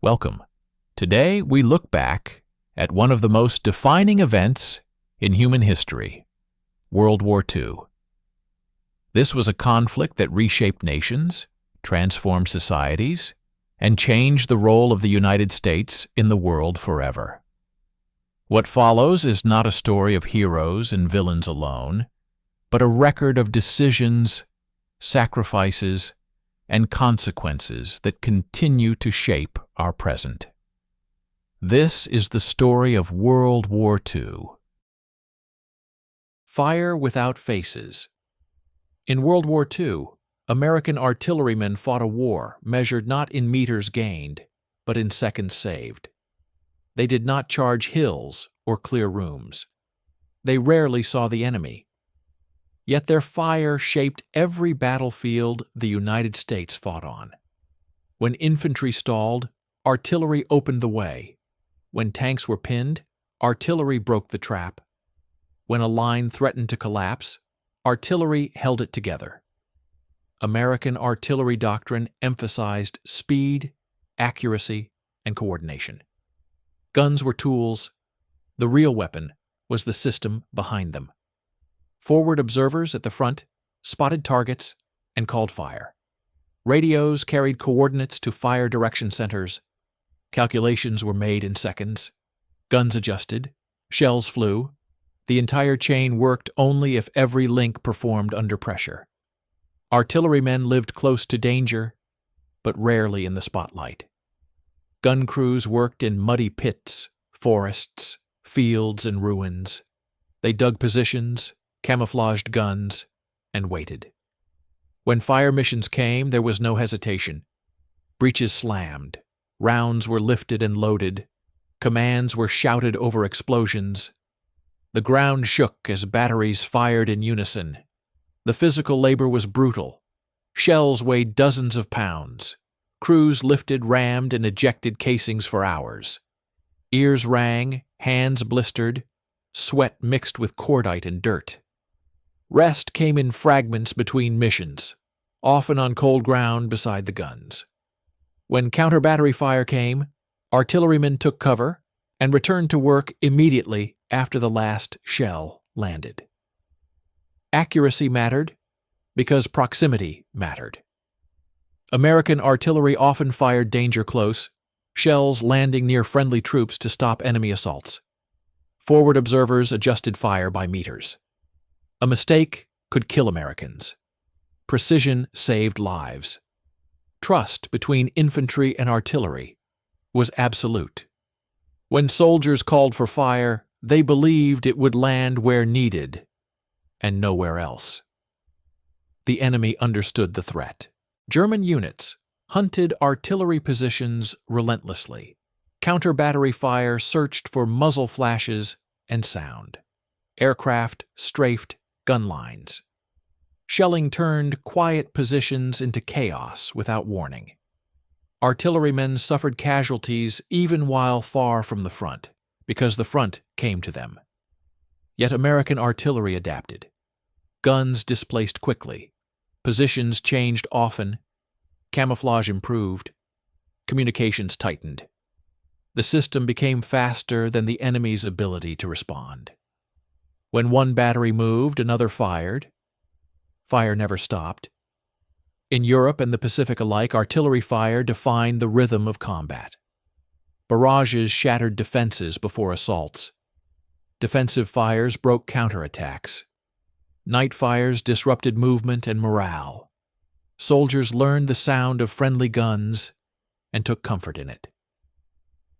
Welcome. Today we look back at one of the most defining events in human history, World War II. This was a conflict that reshaped nations, transformed societies, and changed the role of the United States in the world forever. What follows is not a story of heroes and villains alone, but a record of decisions, sacrifices, and consequences that continue to shape our present. This is the story of World War II. Fire without faces. In World War II, American artillerymen fought a war measured not in meters gained, but in seconds saved. They did not charge hills or clear rooms. They rarely saw the enemy. Yet their fire shaped every battlefield the United States fought on. When infantry stalled, artillery opened the way. When tanks were pinned, artillery broke the trap. When a line threatened to collapse, artillery held it together. American artillery doctrine emphasized speed, accuracy, and coordination. Guns were tools. The real weapon was the system behind them. Forward observers at the front spotted targets and called fire. Radios carried coordinates to fire direction centers. Calculations were made in seconds. Guns adjusted. Shells flew. The entire chain worked only if every link performed under pressure. Artillerymen lived close to danger, but rarely in the spotlight. Gun crews worked in muddy pits, forests, fields, and ruins. They dug positions, camouflaged guns, and waited. When fire missions came, there was no hesitation. Breaches slammed, rounds were lifted and loaded, commands were shouted over explosions. The ground shook as batteries fired in unison. The physical labor was brutal. Shells weighed dozens of pounds. Crews lifted, rammed, and ejected casings for hours. Ears rang, hands blistered, sweat mixed with cordite and dirt. Rest came in fragments between missions, often on cold ground beside the guns. When counter-battery fire came, artillerymen took cover and returned to work immediately after the last shell landed. Accuracy mattered because proximity mattered. American artillery often fired danger close, shells landing near friendly troops to stop enemy assaults. Forward observers adjusted fire by meters. A mistake could kill Americans. Precision saved lives. Trust between infantry and artillery was absolute. When soldiers called for fire, they believed it would land where needed and nowhere else. The enemy understood the threat. German units hunted artillery positions relentlessly. Counter-battery fire searched for muzzle flashes and sound. Aircraft strafed gun lines. Shelling turned quiet positions into chaos without warning. Artillerymen suffered casualties even while far from the front, because the front came to them. Yet American artillery adapted. Guns displaced quickly. Positions changed often. Camouflage improved. Communications tightened. The system became faster than the enemy's ability to respond. When one battery moved, another fired. Fire never stopped. In Europe and the Pacific alike, artillery fire defined the rhythm of combat. Barrages shattered defenses before assaults. Defensive fires broke counterattacks. Night fires disrupted movement and morale. Soldiers learned the sound of friendly guns and took comfort in it.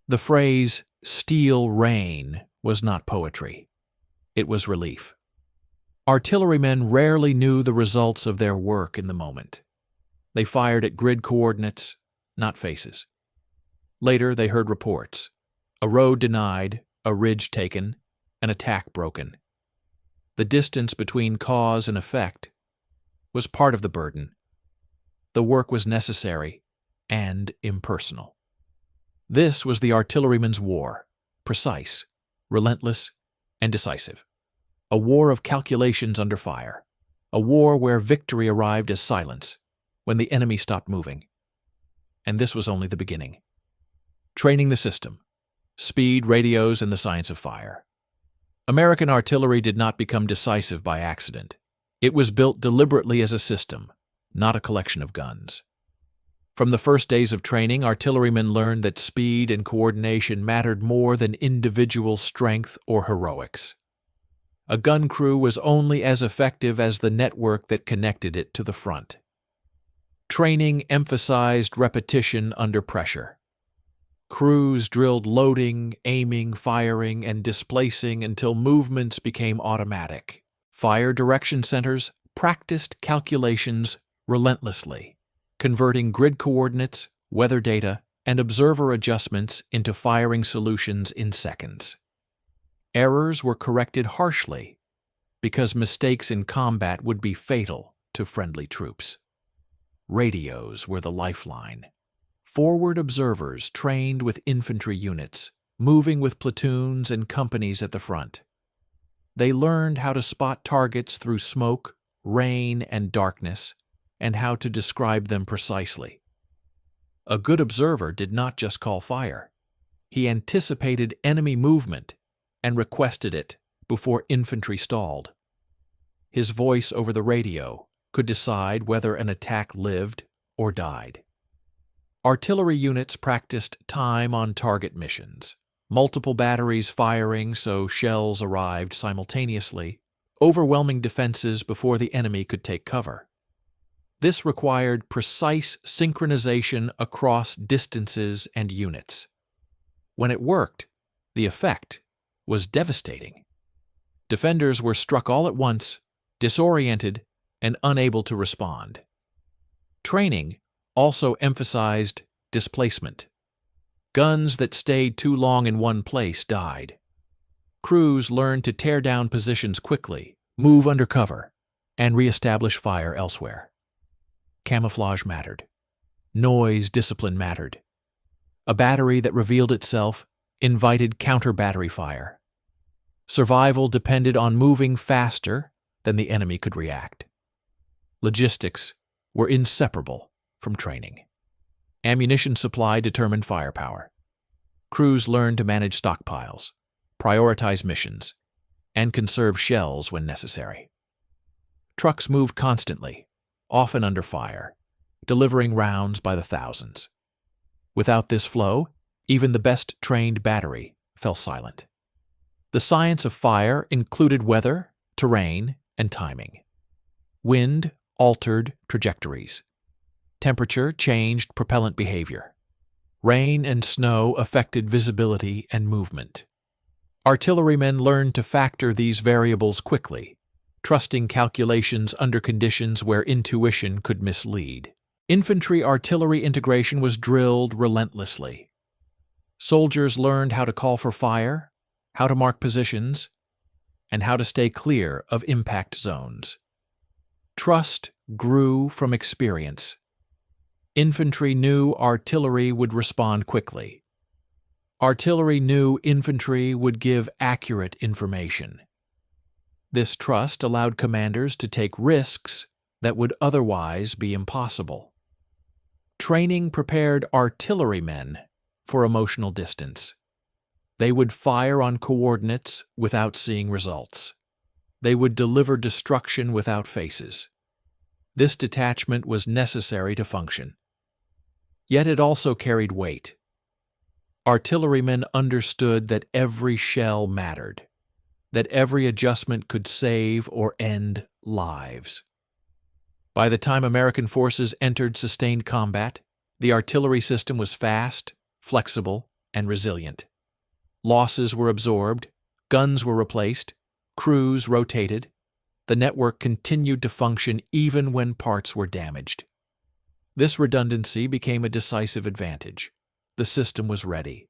The phrase, "steel rain," was not poetry. It was relief. Artillerymen rarely knew the results of their work in the moment. They fired at grid coordinates, not faces. Later they heard reports. A road denied, a ridge taken, an attack broken. The distance between cause and effect was part of the burden. The work was necessary and impersonal. This was the artilleryman's war, precise, relentless, and decisive. A war of calculations under fire. A war where victory arrived as silence when the enemy stopped moving. And this was only the beginning. Training the system. Speed, radios, and the science of fire. American artillery did not become decisive by accident. It was built deliberately as a system, not a collection of guns. From the first days of training, artillerymen learned that speed and coordination mattered more than individual strength or heroics. A gun crew was only as effective as the network that connected it to the front. Training emphasized repetition under pressure. Crews drilled loading, aiming, firing, and displacing until movements became automatic. Fire direction centers practiced calculations relentlessly, converting grid coordinates, weather data, and observer adjustments into firing solutions in seconds. Errors were corrected harshly because mistakes in combat would be fatal to friendly troops. Radios were the lifeline. Forward observers trained with infantry units, moving with platoons and companies at the front. They learned how to spot targets through smoke, rain, and darkness, and how to describe them precisely. A good observer did not just call fire. He anticipated enemy movement and requested it before infantry stalled. His voice over the radio could decide whether an attack lived or died. Artillery units practiced time-on-target missions, multiple batteries firing so shells arrived simultaneously, overwhelming defenses before the enemy could take cover. This required precise synchronization across distances and units. When it worked, the effect was devastating. Defenders were struck all at once, disoriented, and unable to respond. Training also emphasized displacement. Guns that stayed too long in one place died. Crews learned to tear down positions quickly, move under cover, and reestablish fire elsewhere. Camouflage mattered. Noise discipline mattered. A battery that revealed itself invited counter-battery fire. Survival depended on moving faster than the enemy could react. Logistics were inseparable from training. Ammunition supply determined firepower. Crews learned to manage stockpiles, prioritize missions, and conserve shells when necessary. Trucks moved constantly, often under fire, delivering rounds by the thousands. Without this flow, even the best trained battery fell silent. The science of fire included weather, terrain, and timing. Wind altered trajectories. Temperature changed propellant behavior. Rain and snow affected visibility and movement. Artillerymen learned to factor these variables quickly, trusting calculations under conditions where intuition could mislead. Infantry-artillery integration was drilled relentlessly. Soldiers learned how to call for fire, how to mark positions, and how to stay clear of impact zones. Trust grew from experience. Infantry knew artillery would respond quickly. Artillery knew infantry would give accurate information. This trust allowed commanders to take risks that would otherwise be impossible. Training prepared artillerymen for emotional distance. They would fire on coordinates without seeing results. They would deliver destruction without faces. This detachment was necessary to function. Yet it also carried weight. Artillerymen understood that every shell mattered, that every adjustment could save or end lives. By the time American forces entered sustained combat, the artillery system was fast, flexible, and resilient. Losses were absorbed, guns were replaced, crews rotated. The network continued to function even when parts were damaged. This redundancy became a decisive advantage. The system was ready.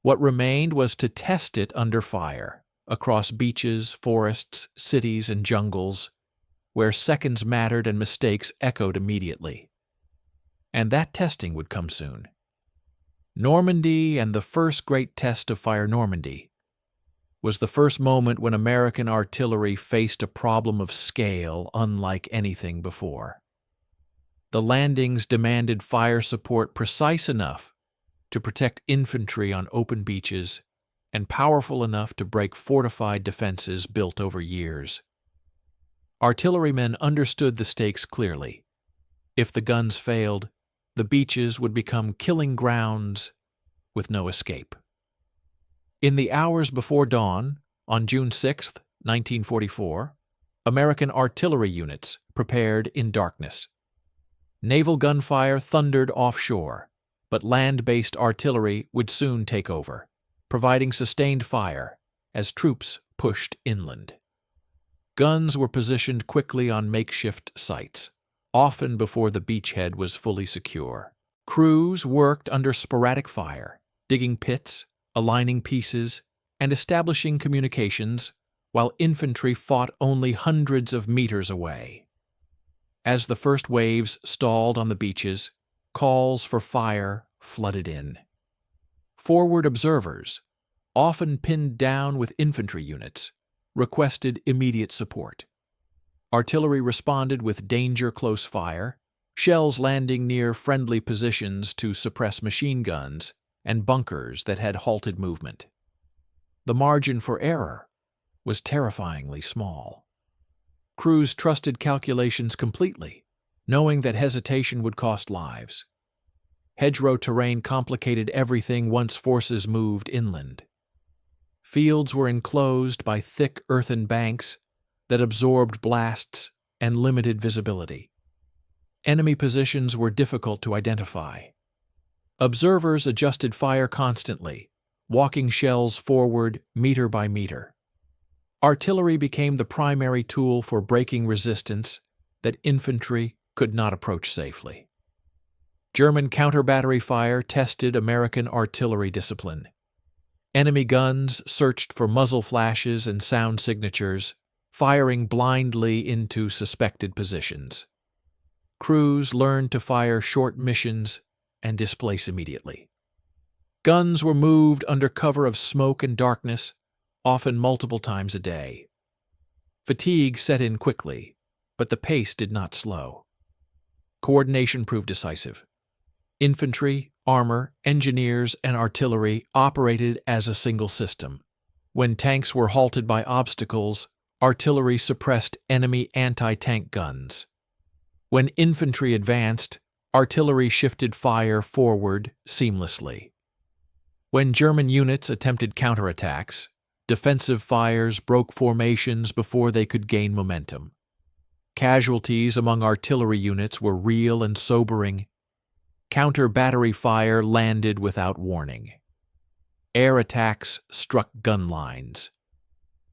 What remained was to test it under fire, across beaches, forests, cities, and jungles, where seconds mattered and mistakes echoed immediately. And that testing would come soon. Normandy, and the first great test of Fire Normandy, was the first moment when American artillery faced a problem of scale unlike anything before. The landings demanded fire support precise enough to protect infantry on open beaches and powerful enough to break fortified defenses built over years. Artillerymen understood the stakes clearly. If the guns failed, the beaches would become killing grounds with no escape. In the hours before dawn, on June 6, 1944, American artillery units prepared in darkness. Naval gunfire thundered offshore, but land-based artillery would soon take over, providing sustained fire as troops pushed inland. Guns were positioned quickly on makeshift sites, often before the beachhead was fully secure. Crews worked under sporadic fire, digging pits, aligning pieces, and establishing communications, while infantry fought only hundreds of meters away. As the first waves stalled on the beaches, calls for fire flooded in. Forward observers, often pinned down with infantry units, requested immediate support. Artillery responded with danger-close fire, shells landing near friendly positions to suppress machine guns and bunkers that had halted movement. The margin for error was terrifyingly small. Crews trusted calculations completely, knowing that hesitation would cost lives. Hedgerow terrain complicated everything once forces moved inland. Fields were enclosed by thick earthen banks that absorbed blasts and limited visibility. Enemy positions were difficult to identify. Observers adjusted fire constantly, walking shells forward meter by meter. Artillery became the primary tool for breaking resistance that infantry could not approach safely. German counter-battery fire tested American artillery discipline. Enemy guns searched for muzzle flashes and sound signatures, firing blindly into suspected positions. Crews learned to fire short missions and displace immediately. Guns were moved under cover of smoke and darkness, often multiple times a day. Fatigue set in quickly, but the pace did not slow. Coordination proved decisive. Infantry, armor, engineers, and artillery operated as a single system. When tanks were halted by obstacles, artillery suppressed enemy anti-tank guns. When infantry advanced, artillery shifted fire forward seamlessly. When German units attempted counterattacks, defensive fires broke formations before they could gain momentum. Casualties among artillery units were real and sobering. Counter-battery fire landed without warning. Air attacks struck gun lines.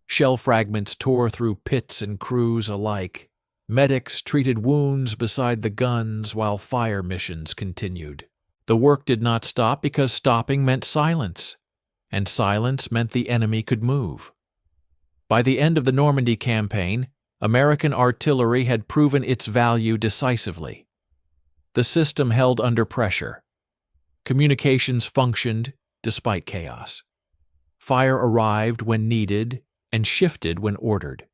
Shell fragments tore through pits and crews alike. Medics treated wounds beside the guns while fire missions continued. The work did not stop because stopping meant silence, and silence meant the enemy could move. By the end of the Normandy campaign, American artillery had proven its value decisively. The system held under pressure. Communications functioned despite chaos. Fire arrived when needed and shifted when ordered.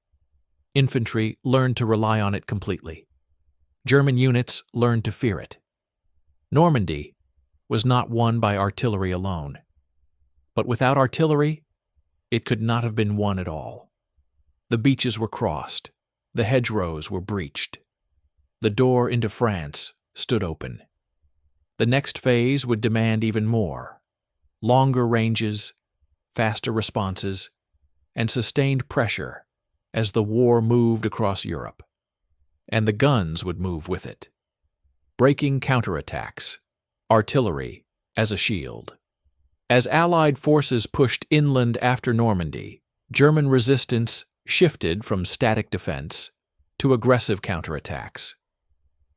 Infantry learned to rely on it completely. German units learned to fear it. Normandy was not won by artillery alone. But without artillery, it could not have been won at all. The beaches were crossed. The hedgerows were breached. The door into France stood open. The next phase would demand even more: longer ranges, faster responses, and sustained pressure as the war moved across Europe. And the guns would move with it, breaking counterattacks, artillery as a shield. As Allied forces pushed inland after Normandy, German resistance shifted from static defense to aggressive counterattacks.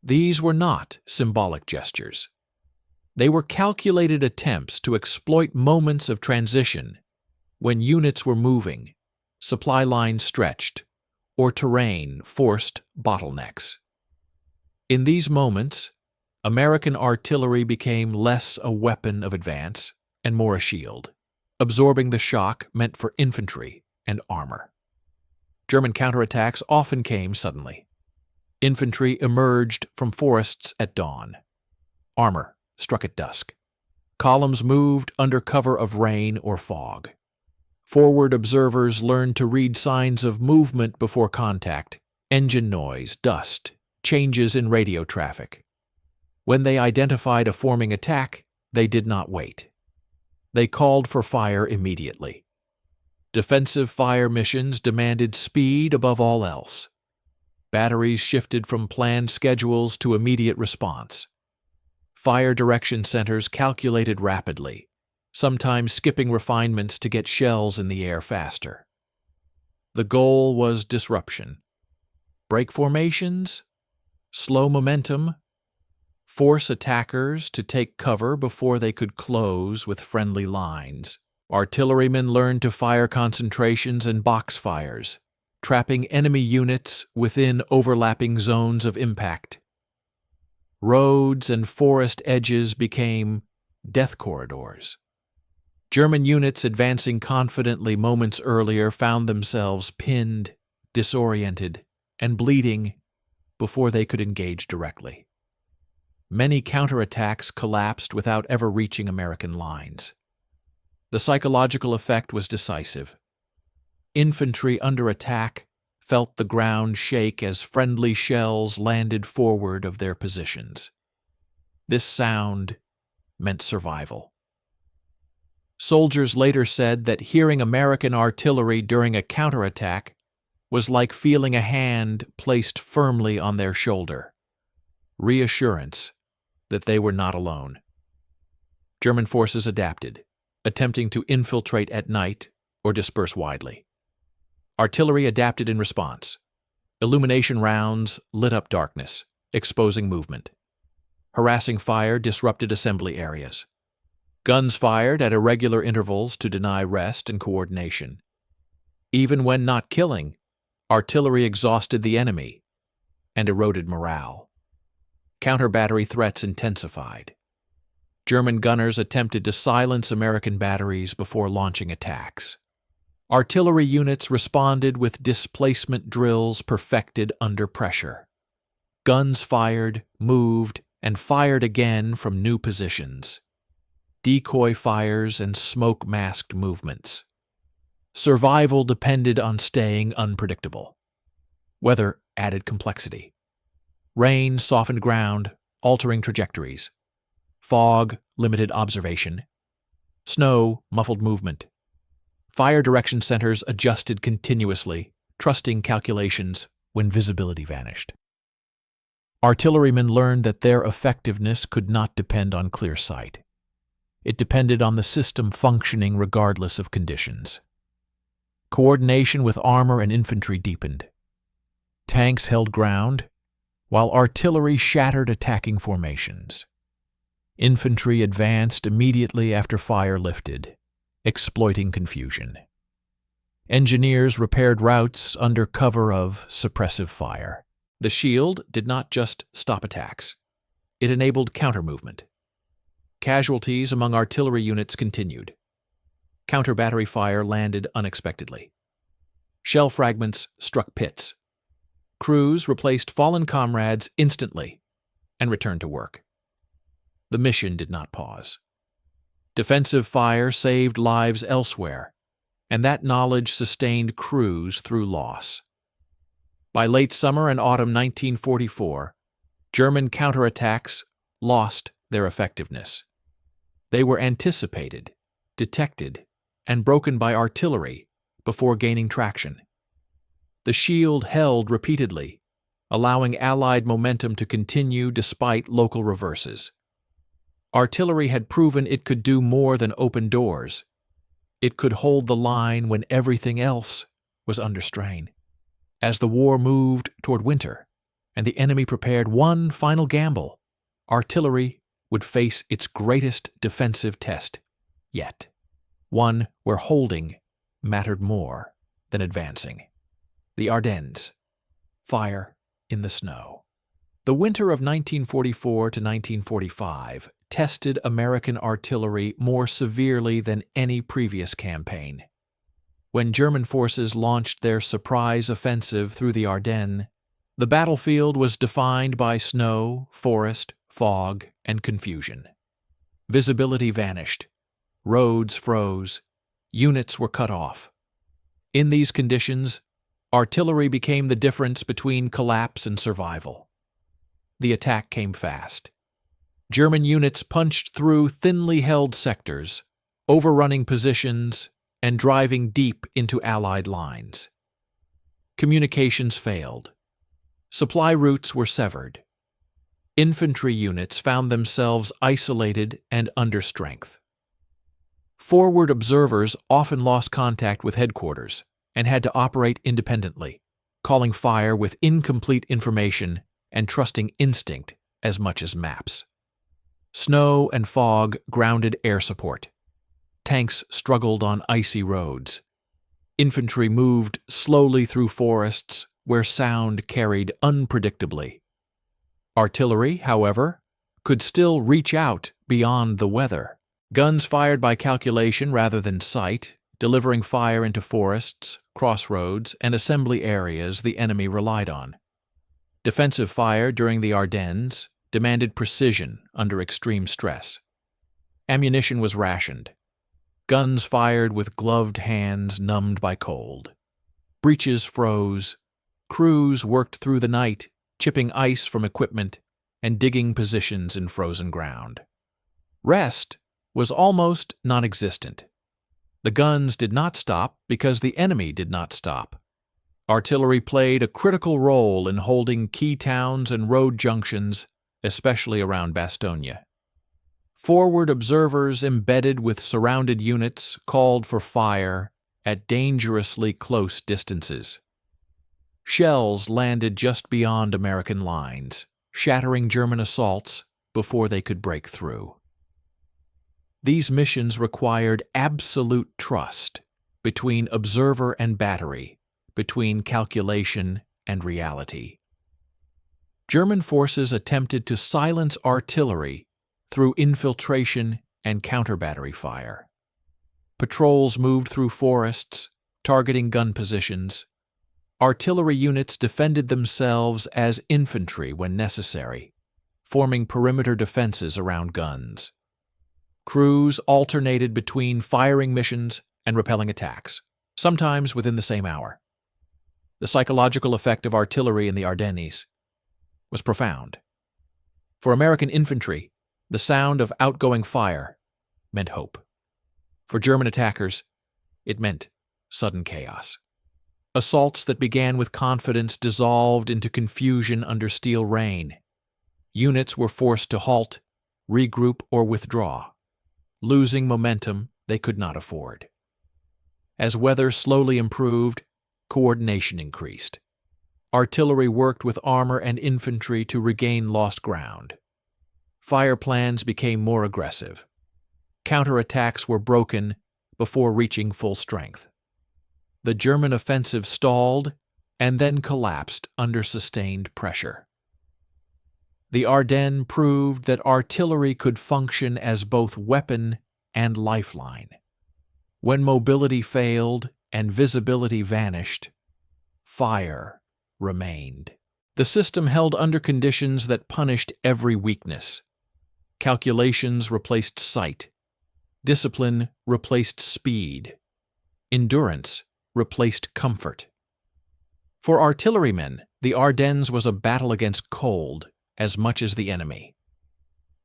These were not symbolic gestures. They were calculated attempts to exploit moments of transition when units were moving, supply lines stretched, or terrain forced bottlenecks. In these moments, American artillery became less a weapon of advance and more a shield, absorbing the shock meant for infantry and armor. German counterattacks often came suddenly. Infantry emerged from forests at dawn. Armor struck at dusk. Columns moved under cover of rain or fog. Forward observers learned to read signs of movement before contact, engine noise, dust, changes in radio traffic. When they identified a forming attack, they did not wait. They called for fire immediately. Defensive fire missions demanded speed above all else. Batteries shifted from planned schedules to immediate response. Fire direction centers calculated rapidly, sometimes skipping refinements to get shells in the air faster. The goal was disruption. Break formations, slow momentum, force attackers to take cover before they could close with friendly lines. Artillerymen learned to fire concentrations and box fires, trapping enemy units within overlapping zones of impact. Roads and forest edges became death corridors. German units advancing confidently moments earlier found themselves pinned, disoriented, and bleeding before they could engage directly. Many counterattacks collapsed without ever reaching American lines. The psychological effect was decisive. Infantry under attack felt the ground shake as friendly shells landed forward of their positions. This sound meant survival. Soldiers later said that hearing American artillery during a counterattack was like feeling a hand placed firmly on their shoulder. Reassurance that they were not alone. German forces adapted, attempting to infiltrate at night or disperse widely. Artillery adapted in response. Illumination rounds lit up darkness, exposing movement. Harassing fire disrupted assembly areas. Guns fired at irregular intervals to deny rest and coordination. Even when not killing, artillery exhausted the enemy and eroded morale. Counter-battery threats intensified. German gunners attempted to silence American batteries before launching attacks. Artillery units responded with displacement drills perfected under pressure. Guns fired, moved, and fired again from new positions. Decoy fires and smoke-masked movements. Survival depended on staying unpredictable. Weather added complexity. Rain softened ground, altering trajectories. Fog limited observation. Snow muffled movement. Fire direction centers adjusted continuously, trusting calculations when visibility vanished. Artillerymen learned that their effectiveness could not depend on clear sight. It depended on the system functioning regardless of conditions. Coordination with armor and infantry deepened. Tanks held ground, while artillery shattered attacking formations. Infantry advanced immediately after fire lifted, exploiting confusion. Engineers repaired routes under cover of suppressive fire. The shield did not just stop attacks. It enabled counter-movement. Casualties among artillery units continued. Counter-battery fire landed unexpectedly. Shell fragments struck pits. Crews replaced fallen comrades instantly and returned to work. The mission did not pause. Defensive fire saved lives elsewhere, and that knowledge sustained crews through loss. By late summer and autumn 1944, German counterattacks lost their effectiveness. They were anticipated, detected, and broken by artillery before gaining traction. The shield held repeatedly, allowing Allied momentum to continue despite local reverses. Artillery had proven it could do more than open doors. It could hold the line when everything else was under strain. As the war moved toward winter, and the enemy prepared one final gamble, artillery would face its greatest defensive test yet, one where holding mattered more than advancing. The Ardennes. Fire in the snow. The winter of 1944 to 1945 tested American artillery more severely than any previous campaign. When German forces launched their surprise offensive through the Ardennes, the battlefield was defined by snow, forest, fog, and confusion. Visibility vanished. Roads froze. Units were cut off. In these conditions, artillery became the difference between collapse and survival. The attack came fast. German units punched through thinly held sectors, overrunning positions and driving deep into Allied lines. Communications failed. Supply routes were severed. Infantry units found themselves isolated and under strength. Forward observers often lost contact with headquarters and had to operate independently, calling fire with incomplete information and trusting instinct as much as maps. Snow and fog grounded air support. Tanks struggled on icy roads. Infantry moved slowly through forests where sound carried unpredictably. Artillery, however, could still reach out beyond the weather. Guns fired by calculation rather than sight, delivering fire into forests, crossroads, and assembly areas the enemy relied on. Defensive fire during the Ardennes demanded precision under extreme stress. Ammunition was rationed. Guns fired with gloved hands numbed by cold. Breaches froze. Crews worked through the night, chipping ice from equipment and digging positions in frozen ground. Rest was almost non-existent. The guns did not stop because the enemy did not stop. Artillery played a critical role in holding key towns and road junctions, especially around Bastogne. Forward observers embedded with surrounded units called for fire at dangerously close distances. Shells landed just beyond American lines, shattering German assaults before they could break through. These missions required absolute trust between observer and battery, between calculation and reality. German forces attempted to silence artillery through infiltration and counter-battery fire. Patrols moved through forests, targeting gun positions. Artillery units defended themselves as infantry when necessary, forming perimeter defenses around guns. Crews alternated between firing missions and repelling attacks, sometimes within the same hour. The psychological effect of artillery in the Ardennes was profound. For American infantry, the sound of outgoing fire meant hope. For German attackers, it meant sudden chaos. Assaults that began with confidence dissolved into confusion under steel rain. Units were forced to halt, regroup, or withdraw, losing momentum they could not afford. As weather slowly improved, coordination increased. Artillery worked with armor and infantry to regain lost ground. Fire plans became more aggressive. Counterattacks were broken before reaching full strength. The German offensive stalled and then collapsed under sustained pressure. The Ardennes proved that artillery could function as both weapon and lifeline. When mobility failed and visibility vanished, fire remained. The system held under conditions that punished every weakness. Calculations replaced sight. Discipline replaced speed. Endurance replaced comfort. For artillerymen, the Ardennes was a battle against cold as much as the enemy.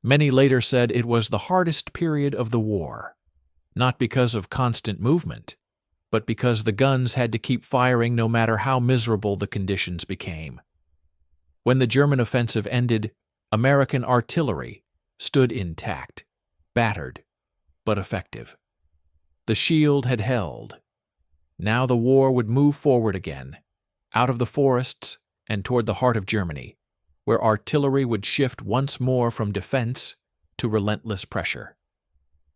Many later said it was the hardest period of the war, not because of constant movement, but because the guns had to keep firing no matter how miserable the conditions became. When the German offensive ended, American artillery stood intact, battered, but effective. The shield had held. Now the war would move forward again, out of the forests and toward the heart of Germany, where artillery would shift once more from defense to relentless pressure.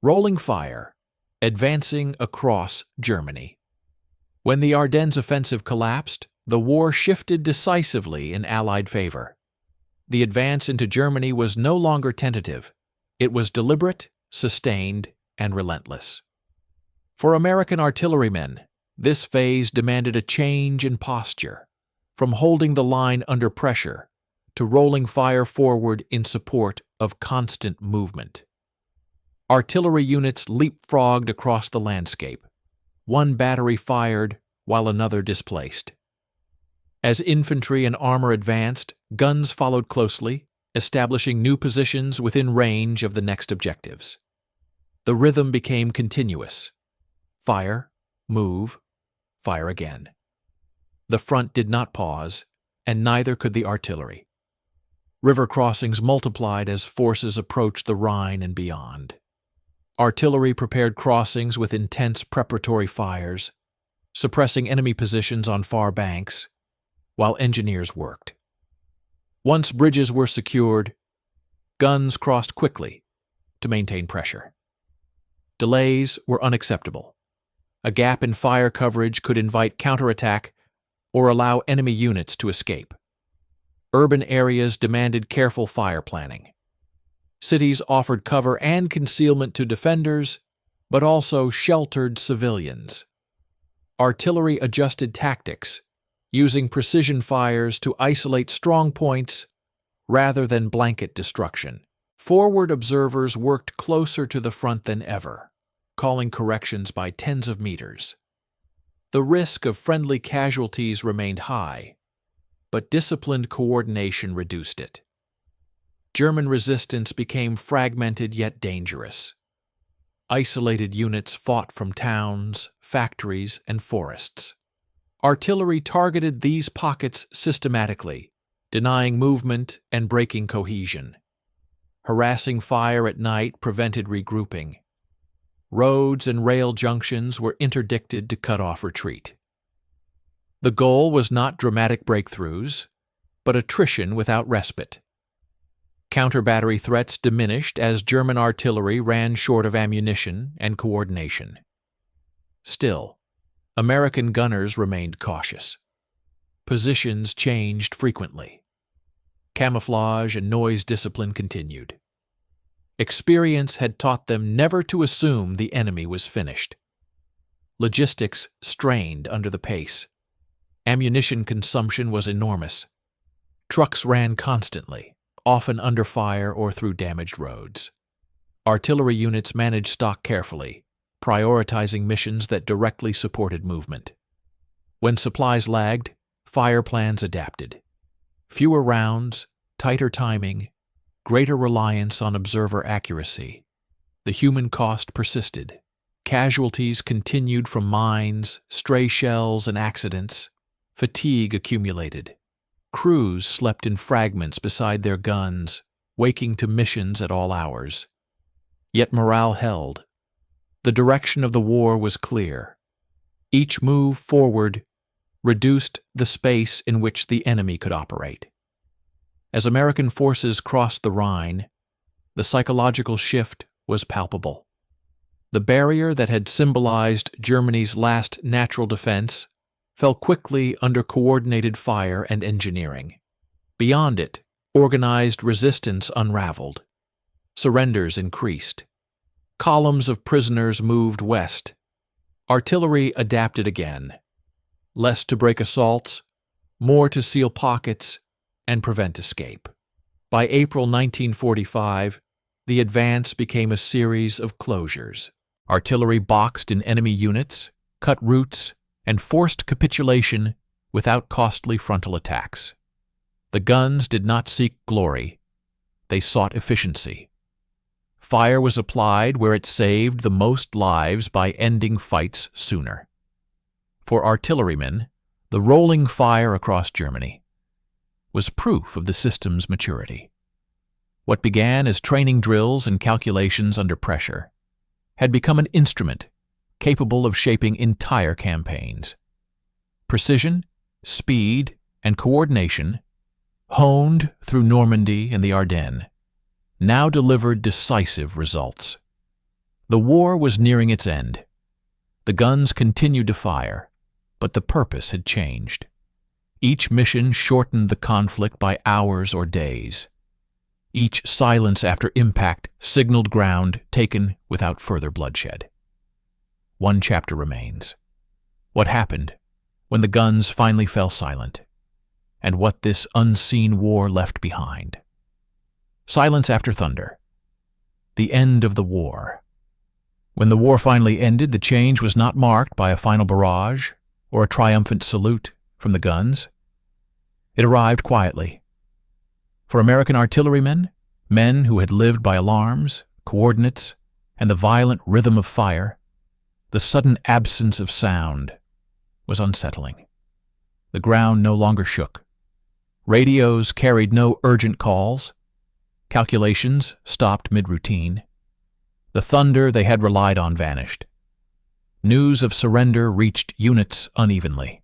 Rolling fire, advancing across Germany. When the Ardennes offensive collapsed, the war shifted decisively in Allied favor. The advance into Germany was no longer tentative. It was deliberate, sustained, and relentless. For American artillerymen, this phase demanded a change in posture, from holding the line under pressure to rolling fire forward in support of constant movement. Artillery units leapfrogged across the landscape. One battery fired while another displaced. As infantry and armor advanced, guns followed closely, establishing new positions within range of the next objectives. The rhythm became continuous. Fire, move, fire again. The front did not pause, and neither could the artillery. River crossings multiplied as forces approached the Rhine and beyond. Artillery prepared crossings with intense preparatory fires, suppressing enemy positions on far banks, while engineers worked. Once bridges were secured, guns crossed quickly to maintain pressure. Delays were unacceptable. A gap in fire coverage could invite counterattack or allow enemy units to escape. Urban areas demanded careful fire planning. Cities offered cover and concealment to defenders, but also sheltered civilians. Artillery adjusted tactics, using precision fires to isolate strong points rather than blanket destruction. Forward observers worked closer to the front than ever, calling corrections by tens of meters. The risk of friendly casualties remained high, but disciplined coordination reduced it. German resistance became fragmented yet dangerous. Isolated units fought from towns, factories, and forests. Artillery targeted these pockets systematically, denying movement and breaking cohesion. Harassing fire at night prevented regrouping. Roads and rail junctions were interdicted to cut off retreat. The goal was not dramatic breakthroughs, but attrition without respite. Counter-battery threats diminished as German artillery ran short of ammunition and coordination. Still, American gunners remained cautious. Positions changed frequently. Camouflage and noise discipline continued. Experience had taught them never to assume the enemy was finished. Logistics strained under the pace. Ammunition consumption was enormous. Trucks ran constantly, often under fire or through damaged roads. Artillery units managed stock carefully, prioritizing missions that directly supported movement. When supplies lagged, fire plans adapted. Fewer rounds, tighter timing, greater reliance on observer accuracy. The human cost persisted. Casualties continued from mines, stray shells, and accidents. Fatigue accumulated. Crews slept in fragments beside their guns, waking to missions at all hours. Yet morale held. The direction of the war was clear. Each move forward reduced the space in which the enemy could operate. As American forces crossed the Rhine, the psychological shift was palpable. The barrier that had symbolized Germany's last natural defense fell quickly under coordinated fire and engineering. Beyond it, organized resistance unraveled. Surrenders increased. Columns of prisoners moved west. Artillery adapted again. Less to break assaults, more to seal pockets and prevent escape. By April 1945, the advance became a series of closures. Artillery boxed in enemy units, cut routes, and forced capitulation without costly frontal attacks. The guns did not seek glory. They sought efficiency. Fire was applied where it saved the most lives by ending fights sooner. For artillerymen, the rolling fire across Germany was proof of the system's maturity. What began as training drills and calculations under pressure had become an instrument capable of shaping entire campaigns. Precision, speed, and coordination, honed through Normandy and the Ardennes, now delivered decisive results. The war was nearing its end. The guns continued to fire, but the purpose had changed. Each mission shortened the conflict by hours or days. Each silence after impact signaled ground taken without further bloodshed. One chapter remains. What happened when the guns finally fell silent, and what this unseen war left behind. Silence after thunder. The end of the war. When the war finally ended, the change was not marked by a final barrage or a triumphant salute from the guns. It arrived quietly. For American artillerymen, men who had lived by alarms, coordinates, and the violent rhythm of fire, the sudden absence of sound was unsettling. The ground no longer shook. Radios carried no urgent calls. Calculations stopped mid-routine. The thunder they had relied on vanished. News of surrender reached units unevenly.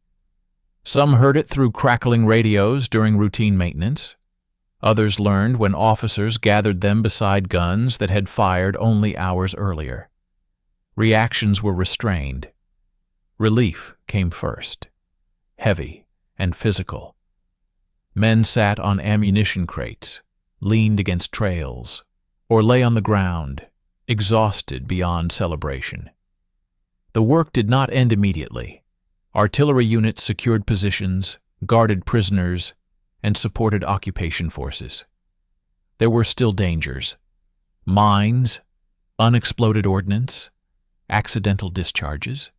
Some heard it through crackling radios during routine maintenance. Others learned when officers gathered them beside guns that had fired only hours earlier. Reactions were restrained. Relief came first, heavy and physical. Men sat on ammunition crates, leaned against trails, or lay on the ground, exhausted beyond celebration. The work did not end immediately. Artillery units secured positions, guarded prisoners, and supported occupation forces. There were still dangers: mines, unexploded ordnance, accidental discharges.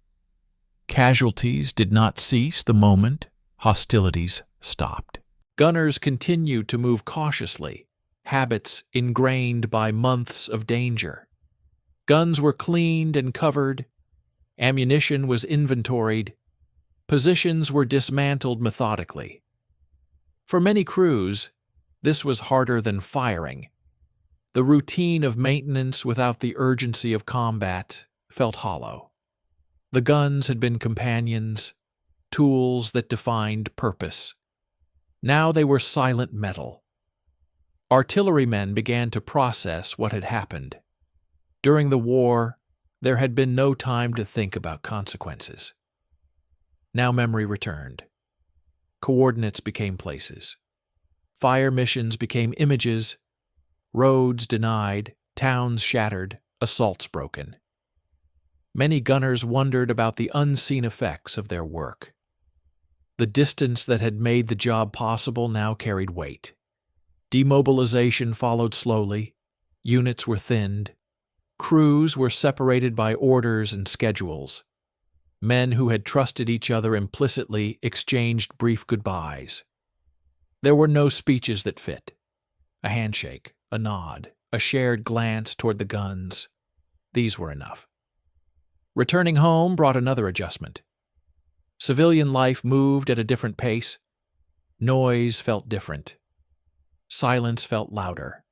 Casualties did not cease the moment hostilities stopped. Gunners continued to move cautiously, habits ingrained by months of danger. Guns were cleaned and covered, ammunition was inventoried, positions were dismantled methodically. For many crews, this was harder than firing. The routine of maintenance without the urgency of combat felt hollow. The guns had been companions, tools that defined purpose. Now they were silent metal. Artillerymen began to process what had happened. During the war, there had been no time to think about consequences. Now memory returned. Coordinates became places. Fire missions became images. Roads denied, towns shattered, assaults broken. Many gunners wondered about the unseen effects of their work. The distance that had made the job possible now carried weight. Demobilization followed slowly. Units were thinned. Crews were separated by orders and schedules. Men who had trusted each other implicitly exchanged brief goodbyes. There were no speeches that fit. A handshake, a nod, a shared glance toward the guns. These were enough. Returning home brought another adjustment. Civilian life moved at a different pace. Noise felt different. Silence felt louder.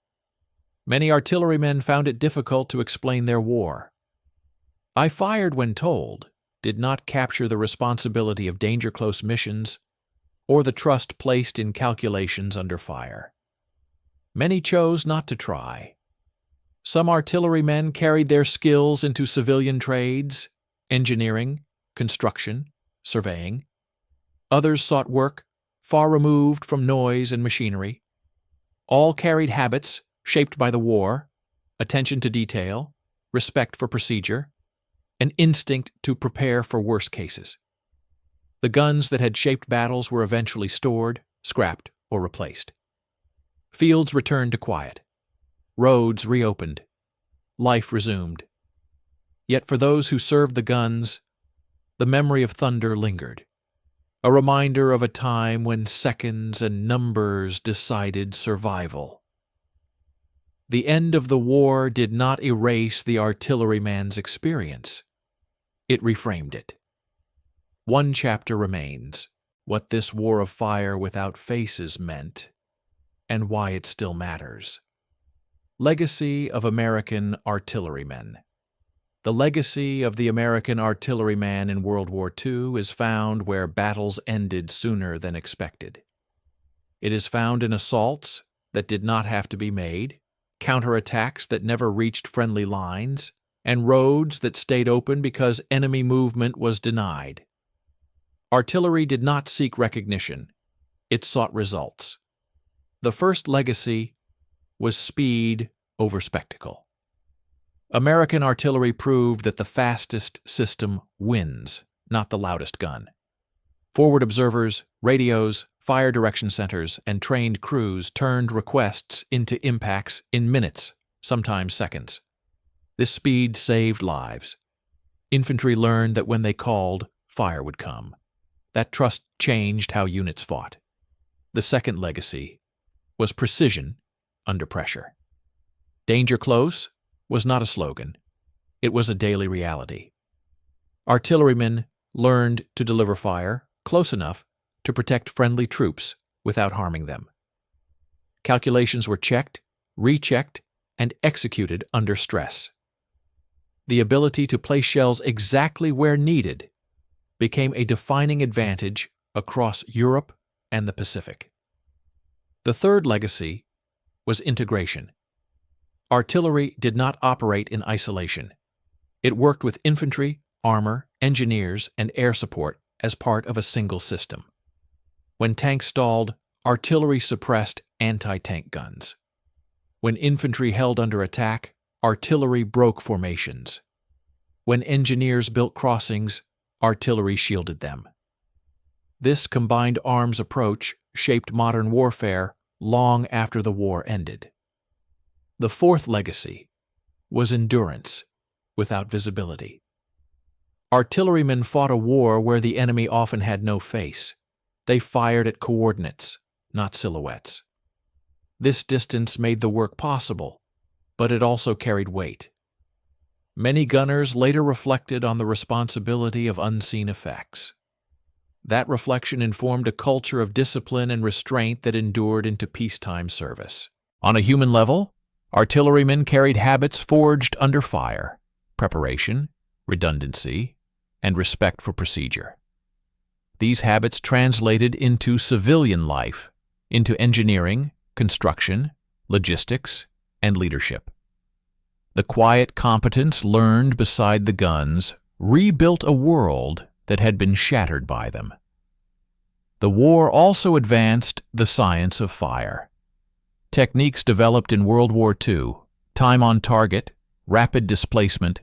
Many artillerymen found it difficult to explain their war. "I fired when told" did not capture the responsibility of danger-close missions or the trust placed in calculations under fire. Many chose not to try. Some artillerymen carried their skills into civilian trades, engineering, construction, surveying. Others sought work far removed from noise and machinery. All carried habits shaped by the war: attention to detail, respect for procedure, an instinct to prepare for worse cases. The guns that had shaped battles were eventually stored, scrapped, or replaced. Fields returned to quiet. Roads reopened. Life resumed. Yet for those who served the guns, the memory of thunder lingered, a reminder of a time when seconds and numbers decided survival. The end of the war did not erase the artilleryman's experience. It reframed it. One chapter remains: what this war of fire without faces meant, and why it still matters. Legacy of American Artillerymen. The legacy of the American artilleryman in World War II is found where battles ended sooner than expected. It is found in assaults that did not have to be made, counterattacks that never reached friendly lines, and roads that stayed open because enemy movement was denied. Artillery did not seek recognition. It sought results. The first legacy was speed over spectacle. American artillery proved that the fastest system wins, not the loudest gun. Forward observers, radios, fire direction centers, and trained crews turned requests into impacts in minutes, sometimes seconds. This speed saved lives. Infantry learned that when they called, fire would come. That trust changed how units fought. The second legacy was precision under pressure. Danger close was not a slogan. It was a daily reality. Artillerymen learned to deliver fire close enough to protect friendly troops without harming them. Calculations were checked, rechecked, and executed under stress. The ability to place shells exactly where needed became a defining advantage across Europe and the Pacific. The third legacy was integration. Artillery did not operate in isolation. It worked with infantry, armor, engineers, and air support as part of a single system. When tanks stalled, artillery suppressed anti-tank guns. When infantry held under attack, artillery broke formations. When engineers built crossings, artillery shielded them. This combined arms approach shaped modern warfare long after the war ended. The fourth legacy was endurance without visibility. Artillerymen fought a war where the enemy often had no face. They fired at coordinates, not silhouettes. This distance made the work possible, but it also carried weight. Many gunners later reflected on the responsibility of unseen effects. That reflection informed a culture of discipline and restraint that endured into peacetime service. On a human level, artillerymen carried habits forged under fire: preparation, redundancy, and respect for procedure. These habits translated into civilian life, into engineering, construction, logistics, and leadership. The quiet competence learned beside the guns rebuilt a world that had been shattered by them. The war also advanced the science of fire. Techniques developed in World War II, time on target, rapid displacement,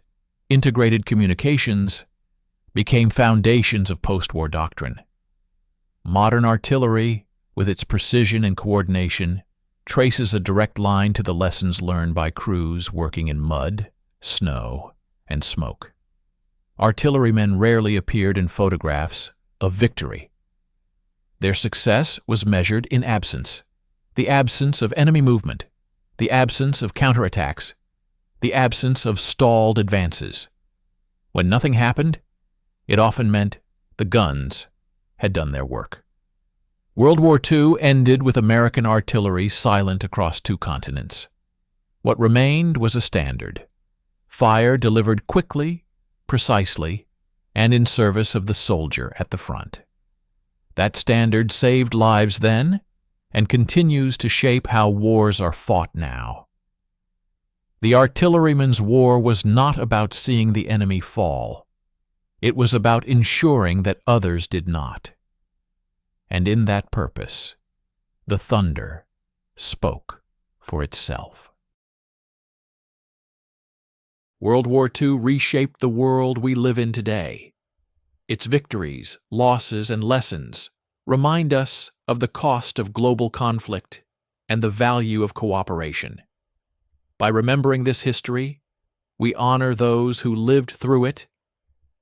integrated communications, became foundations of post-war doctrine. Modern artillery, with its precision and coordination, traces a direct line to the lessons learned by crews working in mud, snow, and smoke. Artillerymen rarely appeared in photographs of victory. Their success was measured in absence: the absence of enemy movement, the absence of counterattacks, the absence of stalled advances. When nothing happened, it often meant the guns had done their work. World War II ended with American artillery silent across 2 continents. What remained was a standard: fire delivered quickly, precisely, and in service of the soldier at the front. That standard saved lives then and continues to shape how wars are fought now. The artilleryman's war was not about seeing the enemy fall. It was about ensuring that others did not. And in that purpose, the thunder spoke for itself. World War II reshaped the world we live in today. Its victories, losses, and lessons remind us of the cost of global conflict and the value of cooperation. By remembering this history, we honor those who lived through it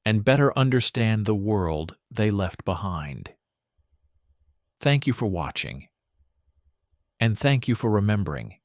and better understand the world they left behind. Thank you for watching, and thank you for remembering.